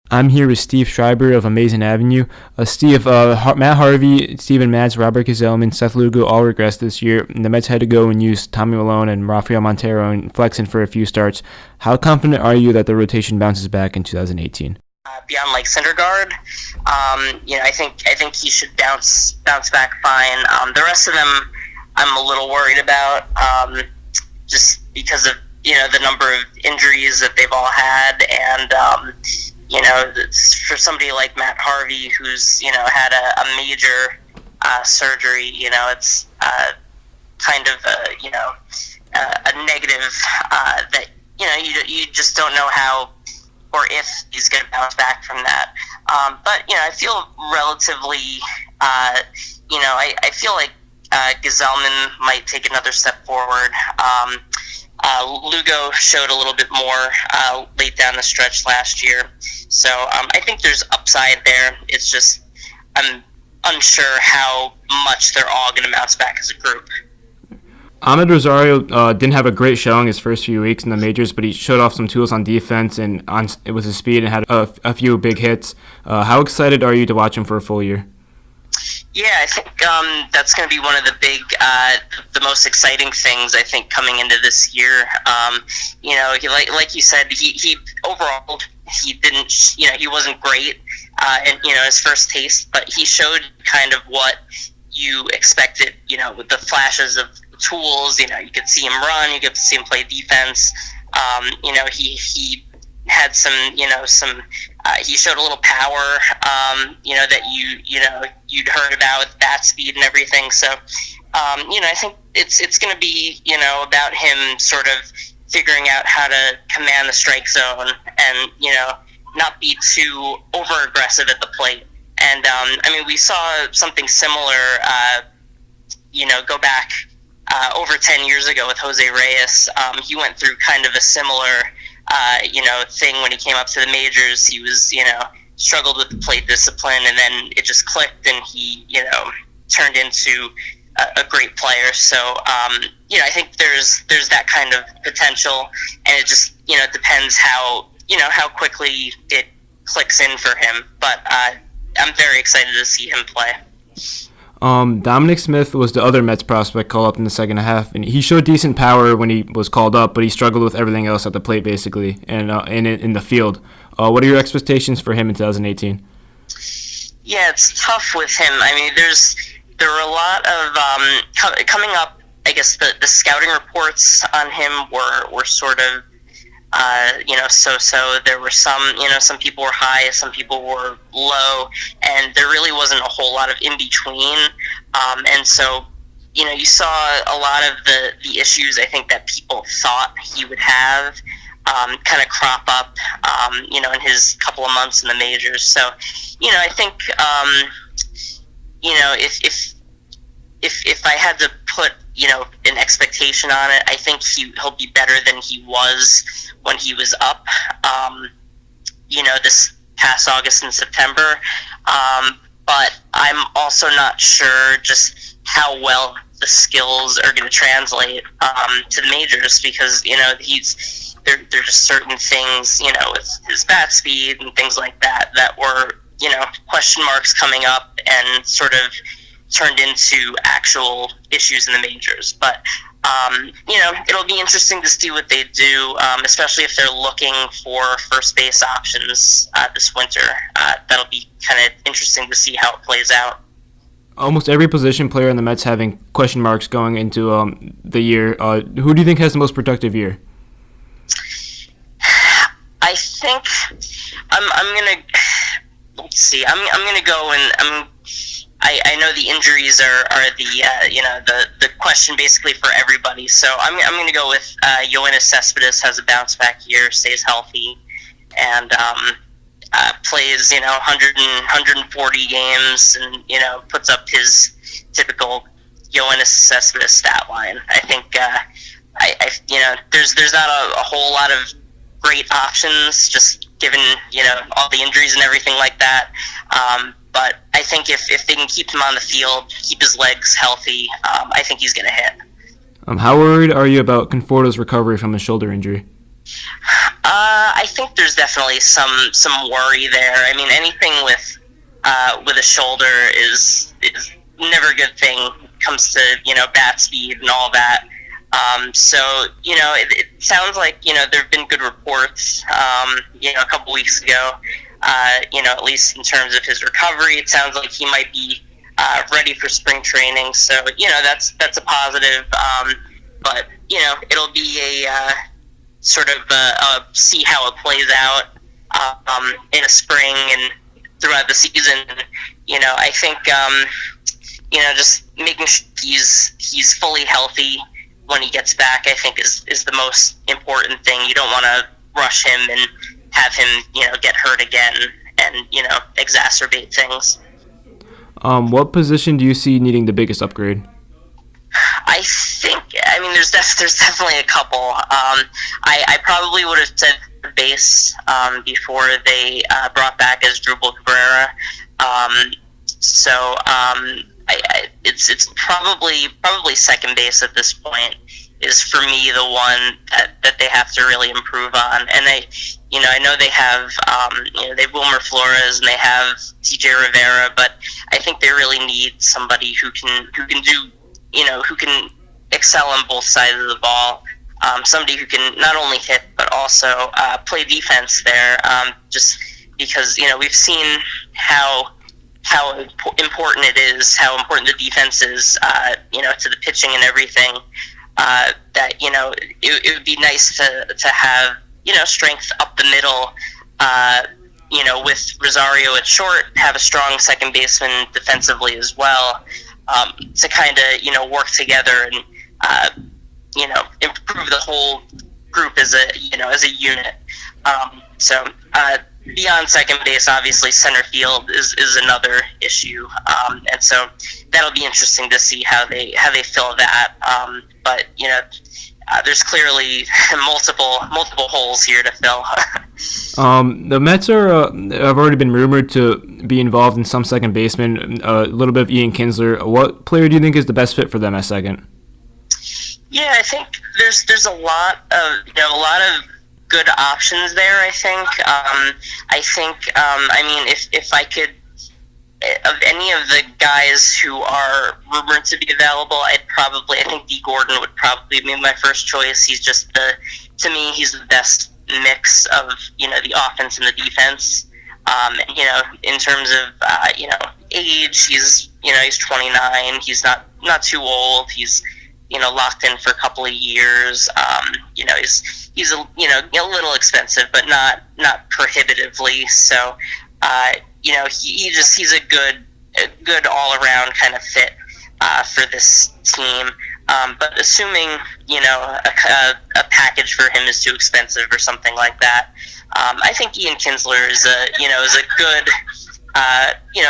I'm here with Steve Schreiber of Amazin Avenue. Steve, Matt Harvey, Steven Matz, Robert Gazelman, Seth Lugo all regressed this year. And the Mets had to go and use Tommy Malone and Rafael Montero and Flexen for a few starts. How confident are you that the rotation bounces back in 2018? Beyond like Syndergaard, I think he should bounce back fine. The rest of them, I'm a little worried about, just because of the number of injuries that they've all had, and for somebody like Matt Harvey, who's had a major surgery, it's kind of a negative that you just don't know how or if he's going to bounce back from that. But I feel relatively, I feel like Gazelman might take another step forward. Lugo showed a little bit more late down the stretch last year, so I think there's upside there. It's just I'm unsure how much they're all going to bounce back as a group. Ahmed Rosario didn't have a great showing his first few weeks in the majors, but he showed off some tools on defense and with his speed and had a few big hits. How excited are you to watch him for a full year? Yeah, I think that's going to be one of the most exciting things, I think, coming into this year. Like you said, he overall he didn't, he wasn't great in his first taste, but he showed kind of what you expected, with the flashes of tools. You could see him run, you could see him play defense. He had he showed a little power, that you'd heard about with bat speed and everything. So, I think it's going to be, about him sort of figuring out how to command the strike zone and, not be too over aggressive at the plate. And, we saw something similar, go back over 10 years ago with Jose Reyes. He went through kind of a similar thing when he came up to the majors. He was, struggled with the plate discipline, and then it just clicked, and he, turned into a great player. So, I think there's that kind of potential, and it just, depends how quickly it clicks in for him. But I'm very excited to see him play. Dominic Smith was the other Mets prospect called up in the second half, and he showed decent power when he was called up, but he struggled with everything else at the plate, basically, and in the field. What are your expectations for him in 2018? Yeah, it's tough with him. There were a lot of coming up. I guess the scouting reports on him were sort of so. There were some people were high, some people were low, and there really wasn't a whole lot of in between. And so, you saw a lot of the issues I think that people thought he would have kind of crop up, in his couple of months in the majors. So, I think, if I had to put, an expectation on it, I think he'll be better than he was when he was up, this past August and September. But I'm also not sure just how well the skills are going to translate to the majors, because, there's just certain things, with his bat speed and things like that were, question marks coming up and sort of turned into actual issues in the majors. But, it'll be interesting to see what they do, especially if they're looking for first base options this winter. That'll be kind of interesting to see how it plays out. Almost every position player in the Mets having question marks going into the year. Who do you think has the most productive year? I think I'm gonna let's see. I'm gonna go and I know the injuries are the question basically for everybody. So I'm gonna go with Yoenis Cespedes has a bounce back year, stays healthy, and plays 140 games and puts up his typical Yoenis Cespedes stat line. I think there's not a whole lot of great options, just given all the injuries and everything like that. But I think if they can keep him on the field, keep his legs healthy, I think he's going to hit. How worried are you about Conforto's recovery from his shoulder injury? I think there's definitely some worry there. I mean, anything with a shoulder is never a good thing. When it comes to bat speed and all that. So it sounds like there have been good reports. A couple weeks ago. At least in terms of his recovery, it sounds like he might be ready for spring training. So that's a positive. But it'll be a sort of see how it plays out in the spring and throughout the season. I think just making sure he's fully healthy when he gets back, I think is the most important thing. You don't want to rush him and have him get hurt again and exacerbate things. What position do you see needing the biggest upgrade? I mean, there's definitely a couple. I probably would have said base before they brought back Asdrubal Cabrera. It's probably second base at this point is for me the one that they have to really improve on. And I know they have they have Wilmer Flores and they have TJ Rivera, but I think they really need somebody who can do who can excel on both sides of the ball. Somebody who can not only hit but also play defense there. Just because we've seen how important it is, how important the defense is, to the pitching and everything. That it would be nice to have strength up the middle. With Rosario at short, have a strong second baseman defensively as well. To kind of work together and improve the whole group as a unit. Beyond second base, obviously center field is another issue, and so that'll be interesting to see how they fill that. But there's clearly multiple holes here to fill. The Mets have already been rumored to be involved in some second baseman, a little bit of Ian Kinsler. What player do you think is the best fit for them at second? Yeah, I think there's a lot of good options there. I mean, if I could, of any of the guys who are rumored to be available, I think Dee Gordon would probably be my first choice. He's just to me, he's the best mix of the offense and the defense. In terms of age, he's 29. He's not too old. He's locked in for a couple of years. He's a little expensive, but not prohibitively. So he's a good all around kind of fit for this team. But assuming a package for him is too expensive or something like that, I think Ian Kinsler is a good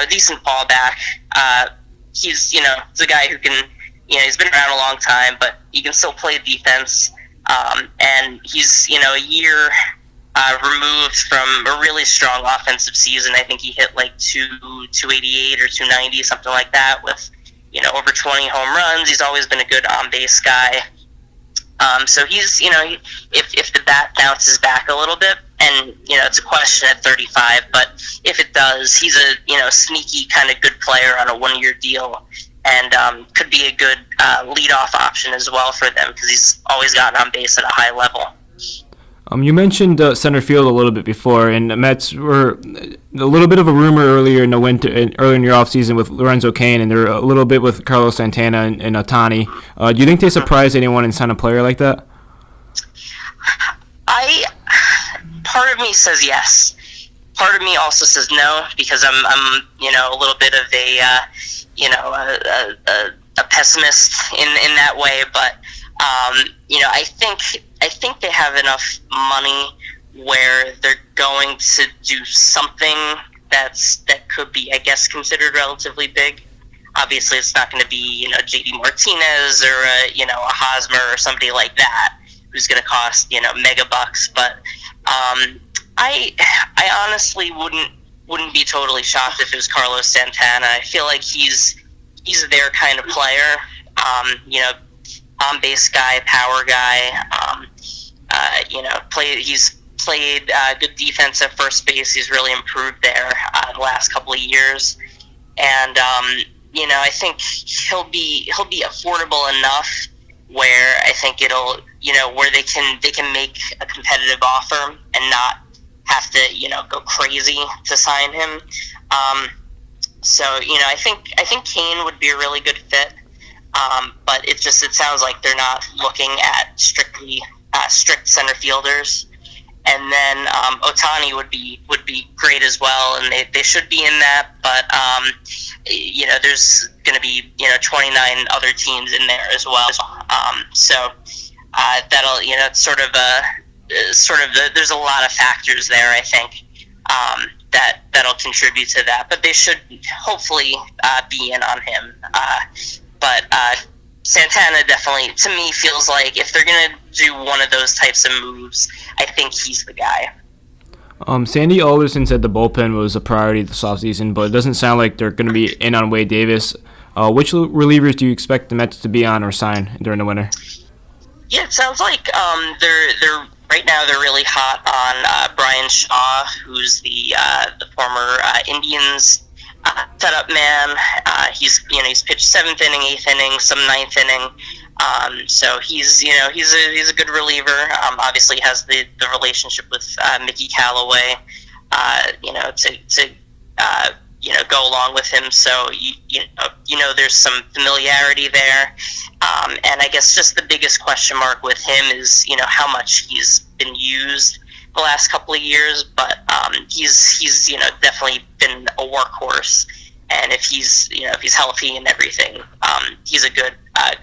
decent fallback. He's a guy who can he's been around a long time, but he can still play defense. And he's a year removed from a really strong offensive season. I think he hit like 288 or 290, something like that, with over 20 home runs. He's always been a good on-base guy. So he's, if the bat bounces back a little bit, and, it's a question at 35, but if it does, he's a, sneaky kind of good player on a one-year deal, and could be a good leadoff option as well for them, because he's always gotten on base at a high level. You mentioned center field a little bit before, and the Mets were a little bit of a rumor earlier in the winter, earlier in your offseason with Lorenzo Cain, and they're a little bit with Carlos Santana and Ohtani. Do you think they surprised anyone and signed a player like that? Part of me says yes. Part of me also says no, because I'm a little bit of a pessimist in that way, but I think they have enough money where they're going to do something that could be, I guess, considered relatively big. Obviously, it's not going to be JD Martinez or a Hosmer or somebody like that who's going to cost mega bucks. But I honestly wouldn't be totally shocked if it was Carlos Santana. I feel like he's their kind of player. On base guy, power guy. He's played good defense at first base. He's really improved there the last couple of years, and I think he'll be affordable enough where I think it'll where they can make a competitive offer and not have to go crazy to sign him. So I think Kane would be a really good fit, but it sounds like they're not looking at strict center fielders. And then Otani would be great as well, and they should be in that. But there's going to be 29 other teams in there as well. So that'll it's sort of there's a lot of factors there, I think, that'll contribute to that. But they should hopefully be in on him. But Santana definitely, to me, feels like if they're going to do one of those types of moves, I think he's the guy. Sandy Alderson said the bullpen was a priority this offseason, but it doesn't sound like they're going to be in on Wade Davis. Which relievers do you expect the Mets to be on or sign during the winter? Yeah, it sounds like they're right now they're really hot on Brian Shaw, who's the former Indians setup man. He's pitched 7th inning, 8th inning, some 9th inning. So he's a good reliever. Obviously has the relationship with Mickey Callaway, to go along with him. So there's some familiarity there. And I guess just the biggest question mark with him is how much he's been used the last couple of years. But he's definitely been a workhorse. And if he's healthy and everything, he's a good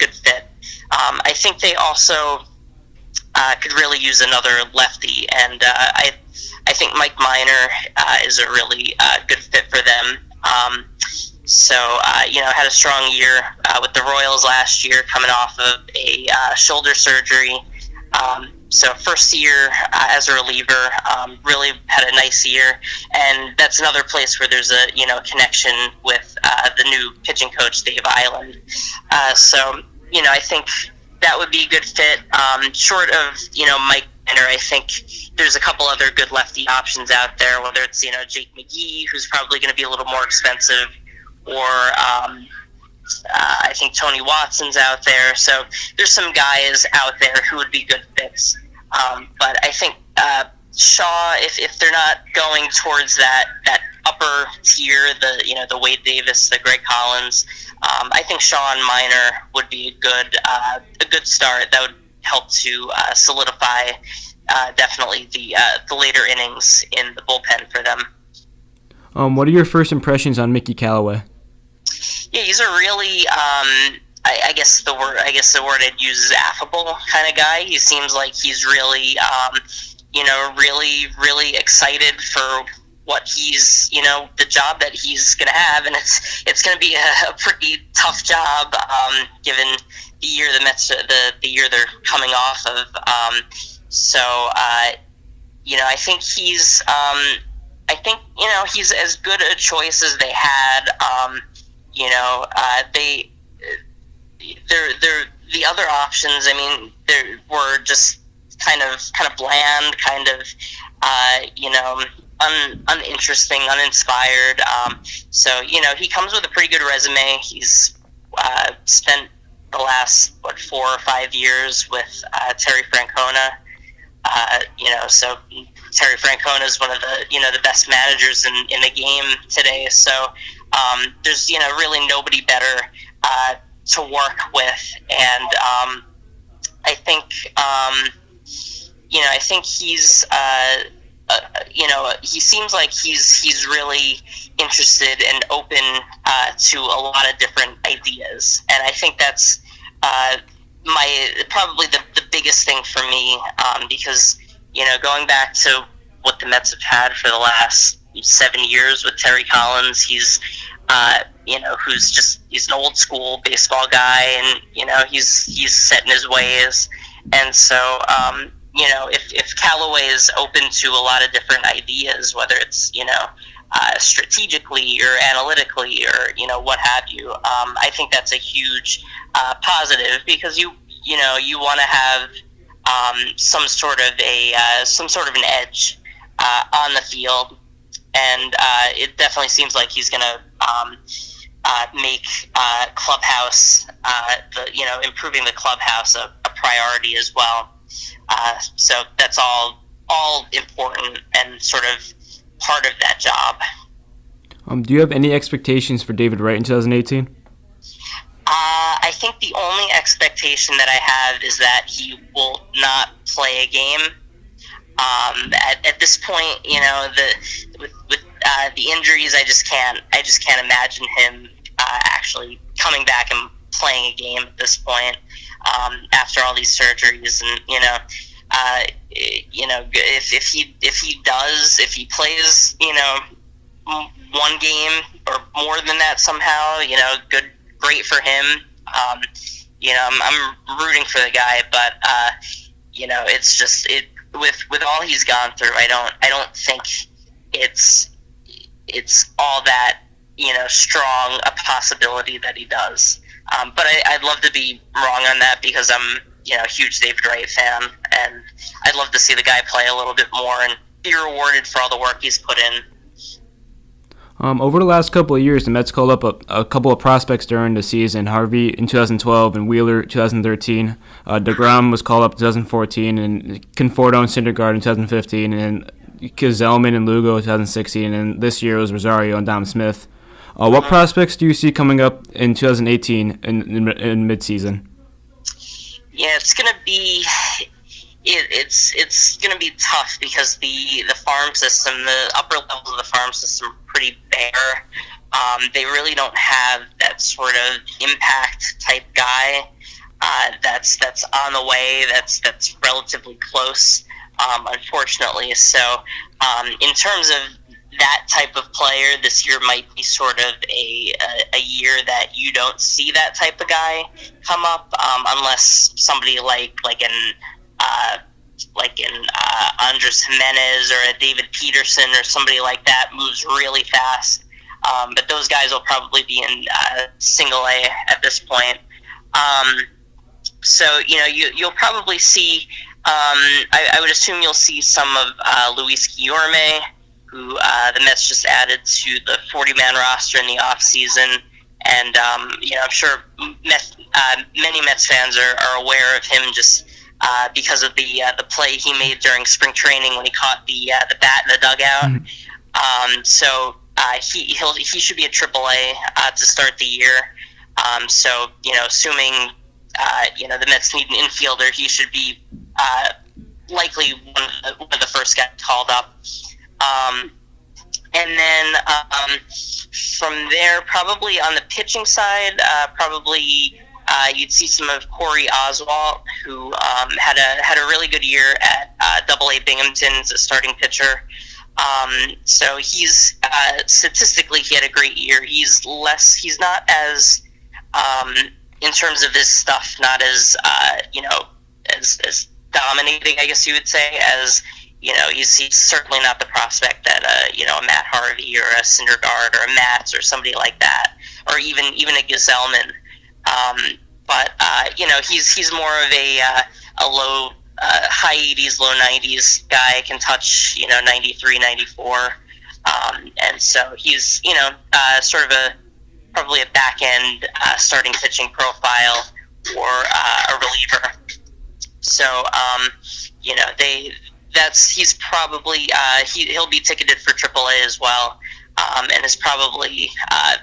fit. I think they also could really use another lefty, and I think Mike Minor is a really good fit for them. Had a strong year with the Royals last year, coming off of a shoulder surgery. So first year as a reliever, really had a nice year, and that's another place where there's a connection with the new pitching coach Dave Island. I think that would be a good fit. Short of Mike Minor, I think there's a couple other good lefty options out there. Whether it's Jake McGee, who's probably going to be a little more expensive, or I think Tony Watson's out there. So there's some guys out there who would be good fits. But I think Shaw, if they're not going towards that upper tier, the Wade Davis, the Greg Collins, I think Shaw and Minor would be a good start. That would help to solidify definitely the later innings in the bullpen for them. What are your first impressions on Mickey Callaway? Yeah, he's a really I guess the word I'd use is affable kind of guy. He seems like he's really really excited for what he's the job that he's going to have, and it's going to be a pretty tough job given the year the Mets the year they're coming off of. I think he's he's as good a choice as they had. They're the other options. I mean, they were just kind of bland, kind of uninteresting, uninspired. He comes with a pretty good resume. He's spent the last 4 or 5 years with Terry Francona. So Terry Francona is one of the best managers in the game today. So there's really nobody better to work with, and I think he's he seems like he's really interested and open to a lot of different ideas, and I think that's probably the biggest ththing for me, because going back to what the Mets have had for the last 7 years with Terry Collins, he's he's an old school baseball guy, and he's set in his ways, and so if Callaway is open to a lot of different ideas, whether it's strategically or analytically or what have you, I think that's a huge positive, because you want to have some sort of an edge on the field, and it definitely seems like he's going to make clubhouse, improving the clubhouse a priority as well. So that's all important and sort of part of that job. Do you have any expectations for David Wright in 2018? I think the only expectation that I have is that he will not play a game. At this point, with the injuries, I just can't imagine him actually coming back and playing a game at this point. After all these surgeries, and if he plays, one game or more than that somehow, great for him. I'm rooting for the guy, but it's just with all he's gone through. I don't think it's all that strong a possibility that he does. But I'd love to be wrong on that, because I'm a huge David Wright fan, and I'd love to see the guy play a little bit more and be rewarded for all the work he's put in. Over the last couple of years, the Mets called up a couple of prospects during the season. Harvey in 2012 and Wheeler 2013. DeGrom was called up in 2014, and Conforto and Syndergaard in 2015, and Kezelman and Lugo in 2016, and this year it was Rosario and Dom Smith. What prospects do you see coming up in 2018 in midseason? Yeah, it's gonna be tough, because the farm system, the upper levels of the farm system, are pretty bare. They really don't have that sort of impact type guy that's on the way. That's relatively close, unfortunately. So, in terms of that type of player, this year might be sort of a year that you don't see that type of guy come up, unless somebody like an Andres Jimenez or a David Peterson or somebody like that moves really fast. But those guys will probably be in single A at this point. So you'll probably see. I would assume you'll see some of Luis Guillorme, who the Mets just added to the 40-man roster in the offseason. And, I'm sure many Mets fans are aware of him just because of the play he made during spring training when he caught the bat in the dugout. So he should be at AAA to start the year. So, assuming, the Mets need an infielder, he should be likely one of the first guys called up. And then from there, probably on the pitching side, you'd see some of Corey Oswalt, who had a really good year at AA Binghamton as a starting pitcher. So he's statistically, he had a great year. He's not as in terms of his stuff, not as as dominating, I guess you would say, as he's certainly not the prospect that a Matt Harvey or a Syndergaard or a Matz or somebody like that, or even a Gezelman. But he's more of a low, high 80s, low 90s guy. Can touch 93, 94, and so he's sort of probably a back end starting pitching profile or a reliever. So he's probably he'll be ticketed for AAA as well, and is probably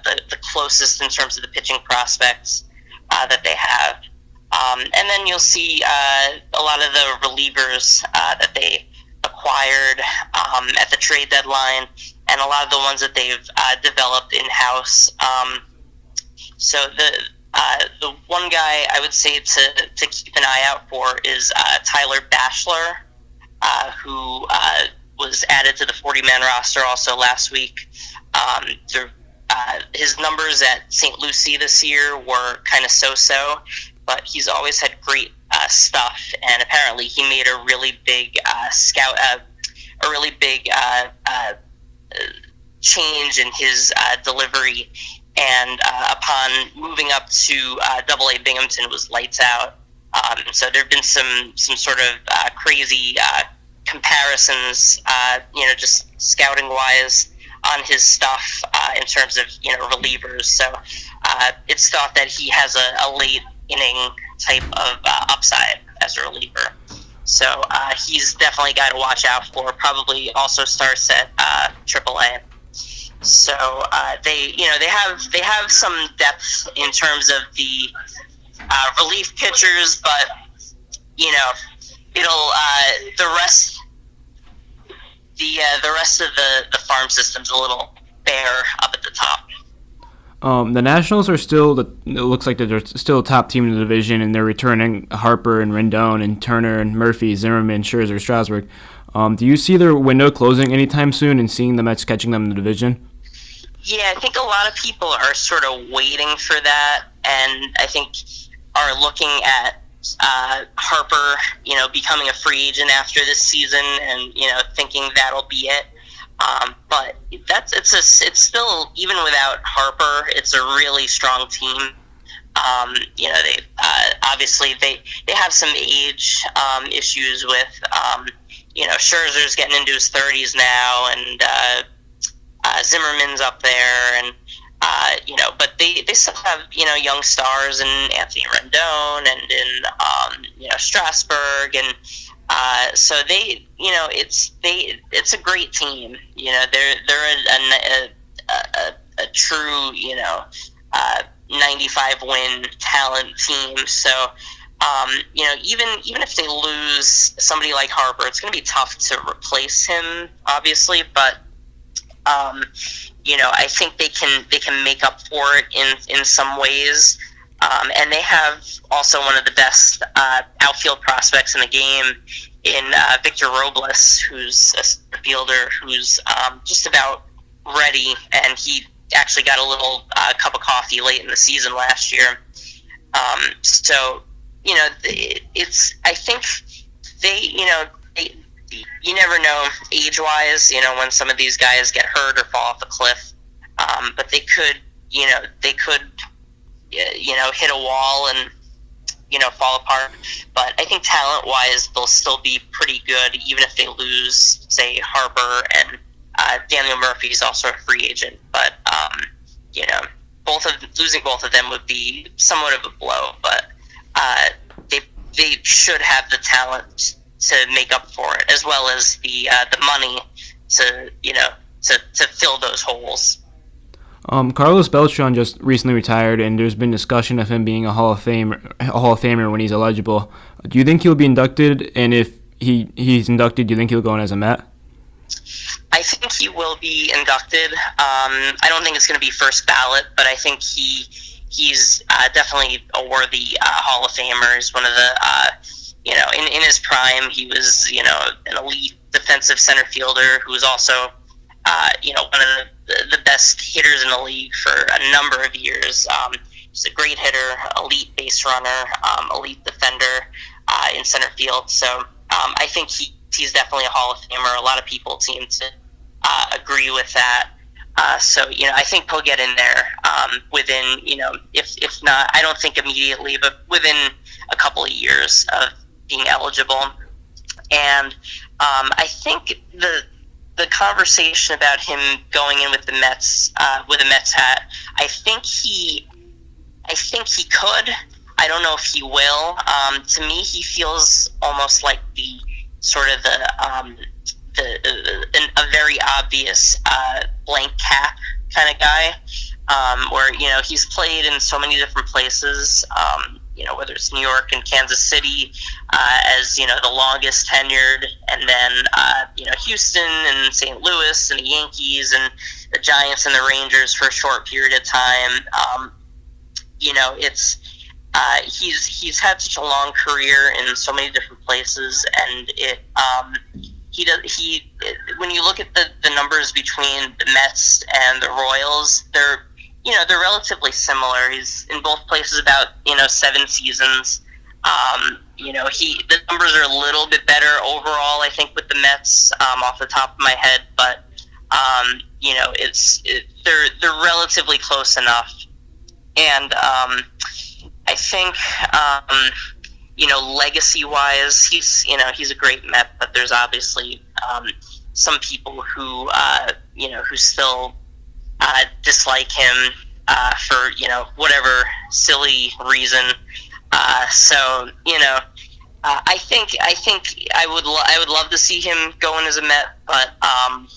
the closest in terms of the pitching prospects that they have. And then you'll see a lot of the relievers that they acquired at the trade deadline, and a lot of the ones that they've developed in-house. So the one guy I would say to keep an eye out for is Tyler Bachelor, who was added to the 40-man roster also last week. His numbers at St. Lucie this year were kind of so-so, but he's always had great stuff, and apparently he made a really big change in his delivery, and upon moving up to AA Binghamton, was lights out. So there have been some sort of crazy comparisons, just scouting wise on his stuff in terms of relievers. So it's thought that he has a late inning type of upside as a reliever. So he's definitely a guy to watch out for. Probably also starts at AAA. So they have some depth in terms of the relief pitchers, but it'll the rest of the farm system's a little bare up at the top. The Nationals are still it looks like they're still a top team in the division, and they're returning Harper and Rendon and Turner and Murphy, Zimmerman, Scherzer, Strasburg. Do you see their window closing anytime soon and seeing the Mets catching them in the division? Yeah, I think a lot of people are sort of waiting for that, and I think are looking at Harper, becoming a free agent after this season, and thinking that'll be it. But it's still, even without Harper, it's a really strong team. They obviously they have some age issues with Scherzer's getting into his 30s now, and Zimmerman's up there, and but they still have young stars in Anthony Rendon and in Strasburg, and so it's a great team. They're a true 95 win talent team. So even if they lose somebody like Harper, it's going to be tough to replace him, obviously, but I think they can make up for it in some ways. And they have also one of the best outfield prospects in the game in Victor Robles, who's a center fielder who's just about ready, and he actually got a little cup of coffee late in the season last year. So I think they you never know age-wise, when some of these guys get hurt or fall off a cliff. But they could hit a wall and, fall apart. But I think talent-wise, they'll still be pretty good, even if they lose, say, Harper, and Daniel Murphy's also a free agent. But, losing both of them would be somewhat of a blow. But they should have the talent to make up for it, as well as the money to fill those holes. Carlos Beltran just recently retired, and there's been discussion of him being a Hall of Famer when he's eligible. Do you think he'll be inducted? And if he's inducted, do you think he'll go in as a Met? I think he will be inducted. I don't think it's going to be first ballot, but I think he's definitely a worthy Hall of Famer. He's one of the in his prime, he was an elite defensive center fielder who was also one of the best hitters in the league for a number of years. He's a great hitter, elite base runner, elite defender in center field. So I think he's definitely a Hall of Famer. A lot of people seem to agree with that. So I think he'll get in there within if not, I don't think immediately, but within a couple of years of being eligible. And I think the conversation about him going in with the Mets with a Mets hat, I think he could. I don't know if he will. To me, he feels almost like the sort of a very obvious blank cap kind of guy, where he's played in so many different places. Whether it's New York and Kansas City as the longest tenured, and then Houston and St. Louis and the Yankees and the Giants and the Rangers for a short period of time. It's he's had such a long career in so many different places, and when you look at the numbers between the Mets and the Royals, they're relatively similar. He's in both places about 7 seasons. The numbers are a little bit better overall, I think, with the Mets off the top of my head, but they're relatively close enough. And I think legacy-wise, he's a great Met, but there's obviously some people who who still dislike him for whatever silly reason. I think I would love to see him going as a Met, but I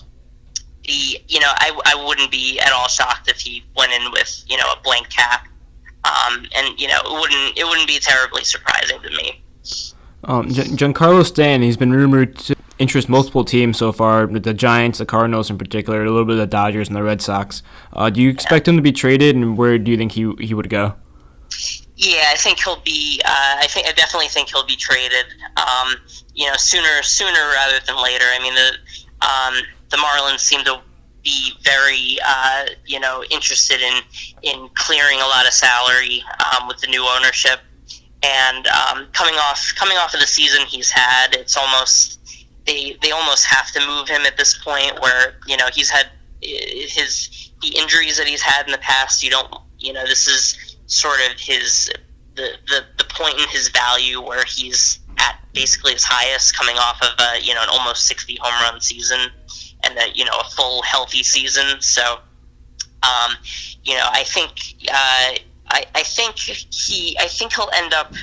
wouldn't be at all shocked if he went in with a blank cap, it wouldn't be terribly surprising to me. Giancarlo Stanton, he's been rumored to interest multiple teams so far, the Giants, the Cardinals in particular, a little bit of the Dodgers and the Red Sox. Do you expect him to be traded, and where do you think he would go? Yeah, I think he'll be. I definitely think he'll be traded. Sooner rather than later. I mean, the Marlins seem to be very, interested in clearing a lot of salary with the new ownership, and coming off of the season he's had, it's almost they almost have to move him at this point, where he's had the injuries that he's had in the past. This is sort of the point in his value where he's at basically his highest, coming off of an almost 60 home run season and a full healthy season. So I think he'll end up.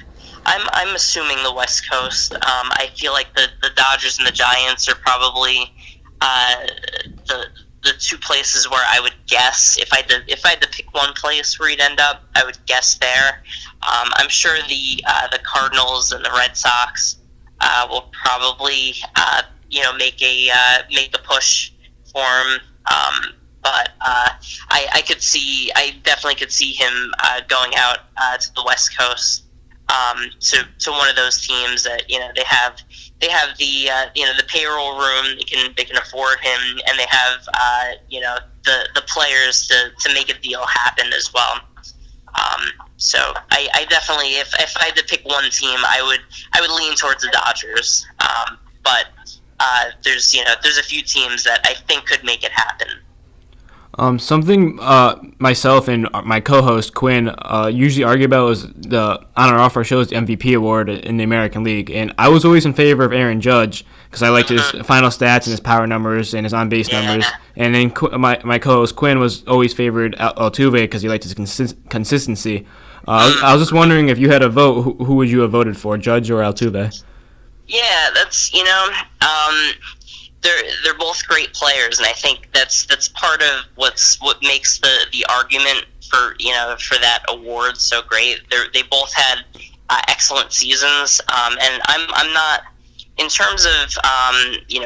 I'm assuming the West Coast. I feel like the Dodgers and the Giants are probably the two places where I would guess if I had to pick one place where he'd end up, I would guess there. I'm sure the Cardinals and the Red Sox will probably make the push for him. But I definitely could see him going out to the West Coast, to one of those teams that they have the payroll room, they can afford him, and they have the players to make a deal happen as well. So I definitely, if I had to pick one team, I would lean towards the Dodgers. But there's a few teams that I think could make it happen. Something myself and my co-host Quinn usually argue about was on or off our show's MVP award in the American League, and I was always in favor of Aaron Judge because I liked his final stats and his power numbers and his on-base numbers. And then my co-host Quinn was always favored Altuve because he liked his consistency. I was just wondering, if you had a vote, who would you have voted for, Judge or Altuve? Yeah, that's they're both great players, and I think that's part of what makes the argument for that award so great. They both had excellent seasons, and I'm not, in terms of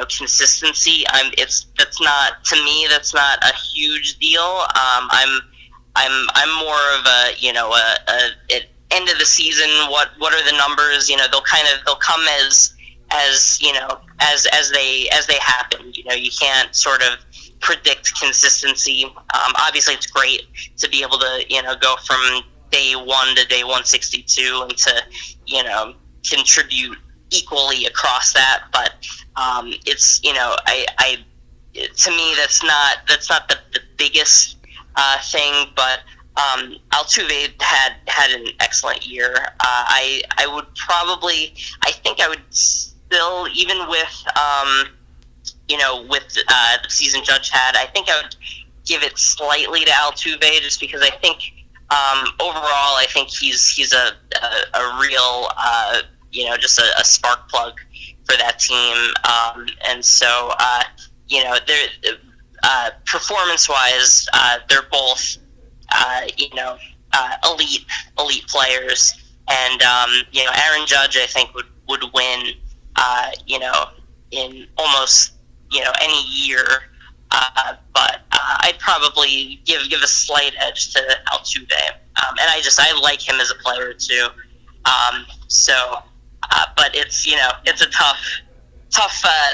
consistency. That's not a huge deal. I'm more of a at end of the season. What are the numbers? They'll come as they happen. You can't sort of predict consistency. Obviously, it's great to be able to go from day 1 to day 162 and to contribute equally across that. But it's to me that's not the biggest thing. But Altuve had an excellent year. I think I would still, even with the season Judge had, I think I would give it slightly to Altuve, just because I think overall I think he's a real just a spark plug for that team, and so they're performance wise they're both elite players, and Aaron Judge I think would win in almost any year, but I'd probably give a slight edge to Altuve, and I like him as a player too. But it's a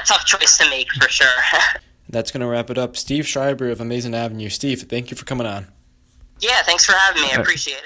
tough choice to make for sure. That's going to wrap it up. Steve Schreiber of Amazin Avenue. Steve, thank you for coming on. Yeah, thanks for having me. I appreciate it.